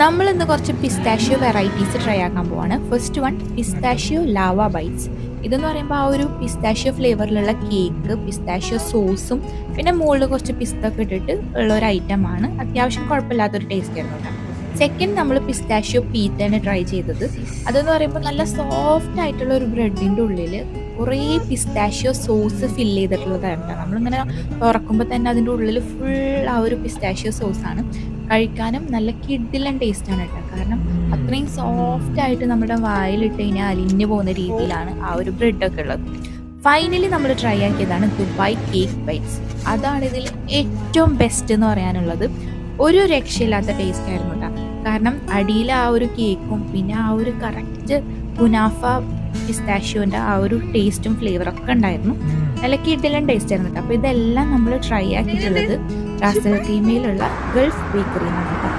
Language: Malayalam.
നമ്മളിന്ന് കുറച്ച് പിസ്താഷ്യോ വെറൈറ്റീസ് ട്രൈ ആക്കാൻ പോവാണ്. First one pistachio lava bites. ഇതെന്ന് പറയുമ്പോൾ ആ ഒരു പിസ്താഷ്യോ ഫ്ലേവറിലുള്ള കേക്ക്, പിസ്താഷ്യോ സോസും പിന്നെ മുകളിൽ കുറച്ച് പിസ്ത ഒക്കെ ഇട്ടിട്ട് ഉള്ള ഒരു ഐറ്റമാണ്. അത്യാവശ്യം കുഴപ്പമില്ലാത്തൊരു ടേസ്റ്റ് ആയിരുന്നു കേട്ടോ. സെക്കൻഡ് നമ്മൾ പിസ്താഷ്യോ പീറ്റയാണ് ട്രൈ ചെയ്തത്. അതെന്ന് പറയുമ്പോൾ നല്ല സോഫ്റ്റ് ആയിട്ടുള്ള ഒരു ബ്രെഡിൻ്റെ ഉള്ളിൽ കുറേ പിസ്താഷ്യോ സോസ് ഫില്ല് ചെയ്തിട്ടുള്ളതാണ് കേട്ടോ. നമ്മളിങ്ങനെ തുറക്കുമ്പോൾ തന്നെ അതിൻ്റെ ഉള്ളിൽ ഫുൾ ആ ഒരു പിസ്താഷ്യോ സോസാണ്. കഴിക്കാനും നല്ല കിഡിലൻ ടേസ്റ്റാണ് കേട്ടോ. കാരണം അത്രയും സോഫ്റ്റ് ആയിട്ട് നമ്മുടെ വായിലിട്ട് കഴിഞ്ഞാൽ അലിഞ്ഞു പോകുന്ന രീതിയിലാണ് ആ ഒരു ബ്രെഡൊക്കെ ഉള്ളത്. ഫൈനലി നമ്മൾ ട്രൈ ആക്കിയതാണ് ദുബായ് കേക്ക് ബൈറ്റ്സ്. അതാണ് ഇതിൽ ഏറ്റവും ബെസ്റ്റ് എന്ന് പറയാനുള്ളത്. ഒരു രക്ഷയില്ലാത്ത ടേസ്റ്റ് ആയിരുന്നു കേട്ടോ. കാരണം അടിയിൽ ആ ഒരു കേക്കും പിന്നെ ആ ഒരു കറക്റ്റ് ഗുനാഫ പിസ്താഷ്യോൻ്റെ ആ ഒരു ടേസ്റ്റും ഫ്ലേവറൊക്കെ ഉണ്ടായിരുന്നു. നല്ല കിഡിലൻ ടേസ്റ്റ് ആയിരുന്നു കേട്ടോ. അപ്പോൾ ഇതെല്ലാം നമ്മൾ ട്രൈ ആക്കിയിട്ടുള്ളത് റാസൽ ഖൈമയിലുള്ള ഗൾഫ് ബേക്കറിയിൽ നിന്നാണ് കേട്ടോ.